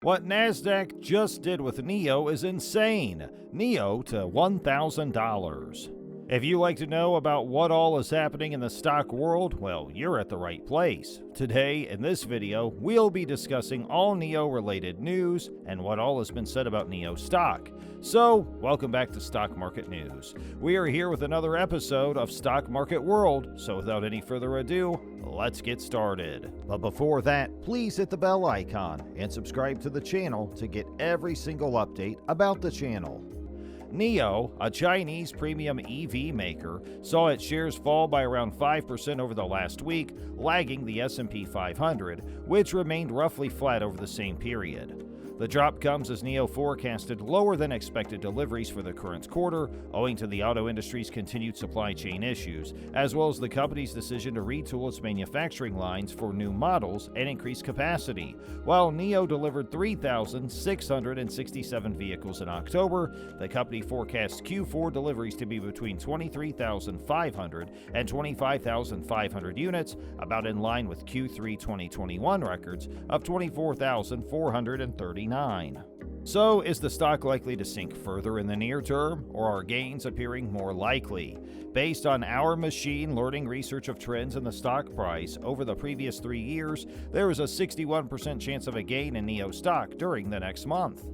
What NASDAQ just did with Nio is insane. Nio to $1,000. If you like to know about what all is happening in the stock world, well, you're at the right place. Today, in this video, we'll be discussing all Nio-related news and what all has been said about Nio Stock. So, welcome back to Stock Market News. We are here with another episode of Stock Market World, so without any further ado, let's get started. But before that, please hit the bell icon and subscribe to the channel to get every single update about the channel. Nio, a Chinese premium EV maker, saw its shares fall by around 5% over the last week, lagging the S&P 500, which remained roughly flat over the same period. The drop comes as Nio forecasted lower than expected deliveries for the current quarter, owing to the auto industry's continued supply chain issues, as well as the company's decision to retool its manufacturing lines for new models and increase capacity. While Nio delivered 3,667 vehicles in October, the company forecasts Q4 deliveries to be between 23,500 and 25,500 units, about in line with Q3 2021 records of 24,439. So, is the stock likely to sink further in the near term, or are gains appearing more likely? Based on our machine learning research of trends in the stock price over the previous 3 years, there is a 61% chance of a gain in Nio stock during the next month.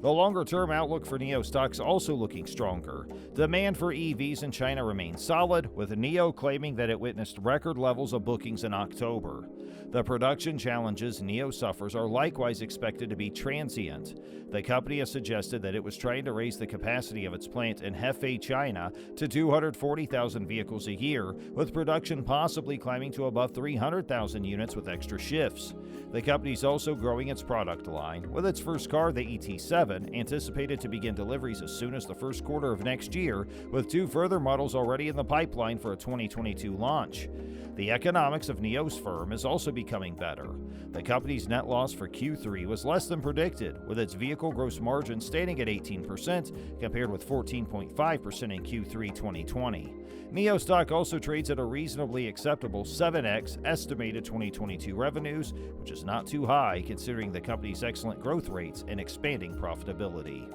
The longer-term outlook for Nio stocks also looking stronger. Demand for EVs in China remains solid, with Nio claiming that it witnessed record levels of bookings in October. The production challenges Nio suffers are likewise expected to be transient. The company has suggested that it was trying to raise the capacity of its plant in Hefei, China to 240,000 vehicles a year, with production possibly climbing to above 300,000 units with extra shifts. The company is also growing its product line, with its first car, the ET7, anticipated to begin deliveries as soon as the first quarter of next year, with 2 further models already in the pipeline for a 2022 launch. The economics of Nio's firm is also becoming better. The company's net loss for Q3 was less than predicted, with its vehicle gross margin standing at 18% compared with 14.5% in Q3 2020. Nio stock also trades at a reasonably acceptable 7x estimated 2022 revenues, which is not too high considering the company's excellent growth rates and expanding profitability.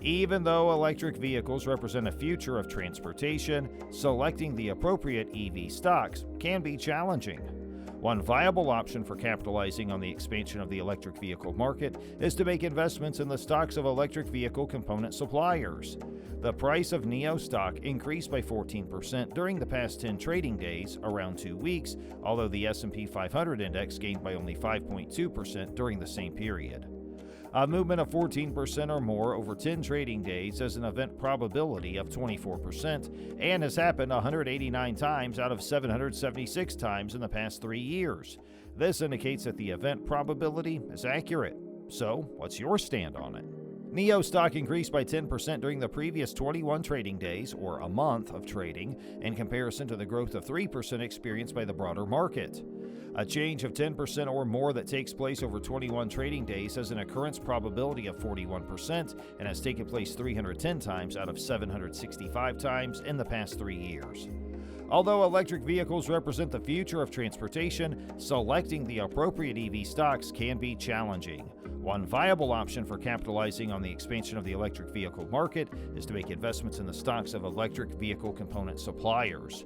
Even though electric vehicles represent a future of transportation, selecting the appropriate EV stocks can be challenging. One viable option for capitalizing on the expansion of the electric vehicle market is to make investments in the stocks of electric vehicle component suppliers. The price of Nio stock increased by 14% during the past 10 trading days, around 2 weeks, although the S&P 500 index gained by only 5.2% during the same period. A movement of 14% or more over 10 trading days has an event probability of 24% and has happened 189 times out of 776 times in the past 3 years. This indicates that the event probability is accurate. So, what's your stand on it? Nio stock increased by 10% during the previous 21 trading days, or a month of trading, in comparison to the growth of 3% experienced by the broader market. A change of 10% or more that takes place over 21 trading days has an occurrence probability of 41% and has taken place 310 times out of 765 times in the past 3 years. Although electric vehicles represent the future of transportation, selecting the appropriate EV stocks can be challenging. One viable option for capitalizing on the expansion of the electric vehicle market is to make investments in the stocks of electric vehicle component suppliers.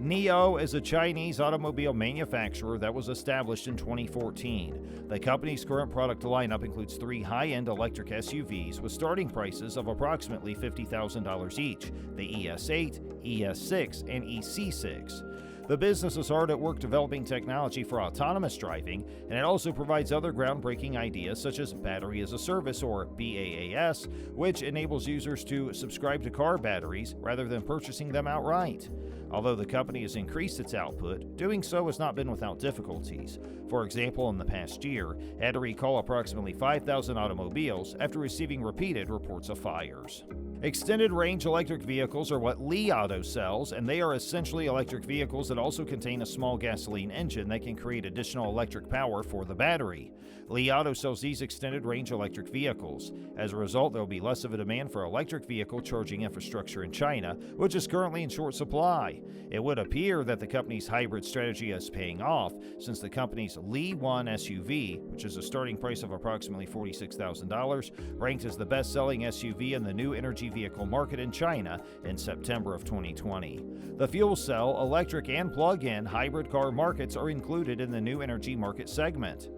Nio is a Chinese automobile manufacturer that was established in 2014. The company's current product lineup includes 3 high-end electric SUVs with starting prices of approximately $50,000 each, the ES8, ES6, and EC6. The business is hard at work developing technology for autonomous driving, and it also provides other groundbreaking ideas such as Battery as a Service, or BaaS, which enables users to subscribe to car batteries rather than purchasing them outright. Although the company has increased its output, doing so has not been without difficulties. For example, in the past year, it had to recall approximately 5,000 automobiles after receiving repeated reports of fires. Extended range electric vehicles are what Li Auto sells, and they are essentially electric vehicles that also contain a small gasoline engine that can create additional electric power for the battery. Li Auto sells these extended range electric vehicles. As a result, there will be less of a demand for electric vehicle charging infrastructure in China, which is currently in short supply. It would appear that the company's hybrid strategy is paying off, since the company's Li 1 SUV, which is a starting price of approximately $46,000, ranked as the best-selling SUV in the new energy vehicle market in China in September of 2020. The fuel cell, electric, and plug-in hybrid car markets are included in the new energy market segment.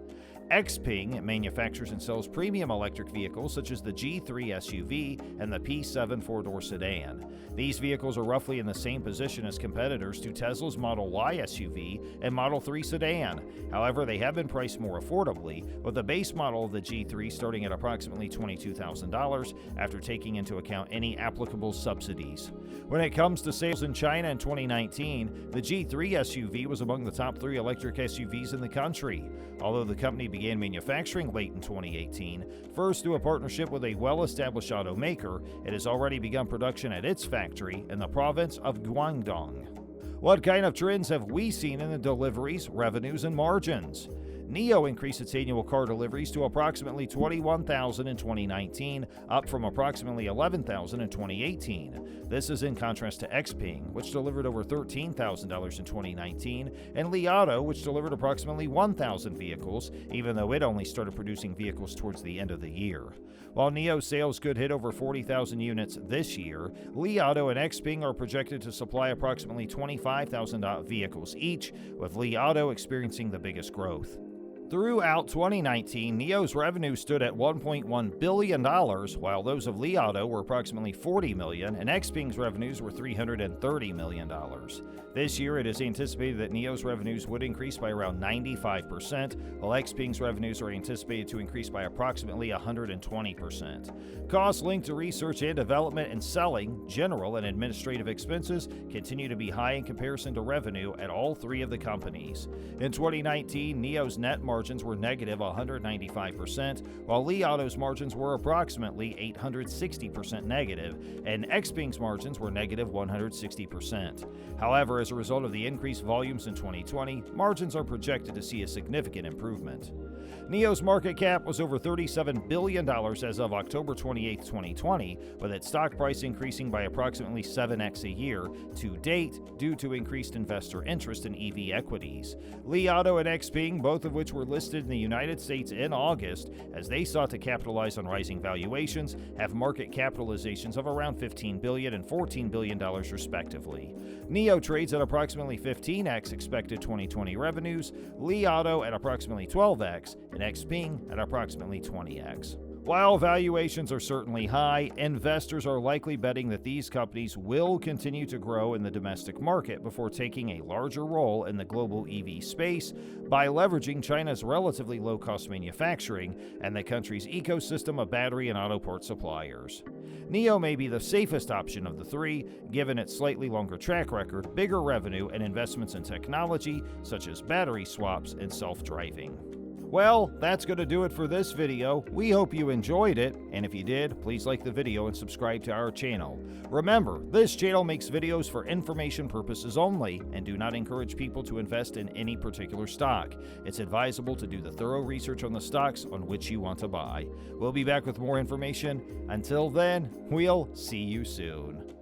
Xpeng manufactures and sells premium electric vehicles such as the G3 SUV and the P7 four-door sedan. These vehicles are roughly in the same position as competitors to Tesla's Model Y SUV and Model 3 sedan. However, they have been priced more affordably, with the base model of the G3 starting at approximately $22,000 after taking into account any applicable subsidies. When it comes to sales in China in 2019, the G3 SUV was among the top 3 electric SUVs in the country. Although the company began manufacturing late in 2018, first through a partnership with a well-established automaker, it has already begun production at its factory in the province of Guangdong. What kind of trends have we seen in the deliveries, revenues, and margins? Nio increased its annual car deliveries to approximately 21,000 in 2019, up from approximately 11,000 in 2018. This is in contrast to Xpeng, which delivered over $13,000 in 2019, and Li Auto, which delivered approximately 1,000 vehicles, even though it only started producing vehicles towards the end of the year. While Nio sales could hit over 40,000 units this year, Li Auto and Xpeng are projected to supply approximately 25,000 vehicles each, with Li Auto experiencing the biggest growth. Throughout 2019, Nio's revenue stood at $1.1 billion, while those of Li Auto were approximately $40 million, and Xpeng's revenues were $330 million. This year, it is anticipated that Nio's revenues would increase by around 95%, while Xpeng's revenues are anticipated to increase by approximately 120%. Costs linked to research and development and selling, general and administrative expenses continue to be high in comparison to revenue at all 3 of the companies. In 2019, Nio's net margins were negative 195%, while Li Auto's margins were approximately 860% negative, and Xpeng's margins were negative 160%. However, as a result of the increased volumes in 2020, margins are projected to see a significant improvement. Nio's market cap was over $37 billion as of October 28, 2020, with its stock price increasing by approximately 7x a year to date due to increased investor interest in EV equities. Li Auto and Xpeng, both of which were listed in the United States in August as they sought to capitalize on rising valuations, have market capitalizations of around $15 billion and $14 billion respectively. Nio trades at approximately 15x expected 2020 revenues, Li Auto at approximately 12x, and Xpeng at approximately 20x. While valuations are certainly high, investors are likely betting that these companies will continue to grow in the domestic market before taking a larger role in the global EV space by leveraging China's relatively low-cost manufacturing and the country's ecosystem of battery and auto part suppliers. Nio may be the safest option of the 3, given its slightly longer track record, bigger revenue, and investments in technology such as battery swaps and self-driving. Well, that's going to do it for this video. We hope you enjoyed it, and if you did, please like the video and subscribe to our channel. Remember, this channel makes videos for information purposes only and do not encourage people to invest in any particular stock. It's advisable to do the thorough research on the stocks on which you want to buy. We'll be back with more information. Until then, we'll see you soon.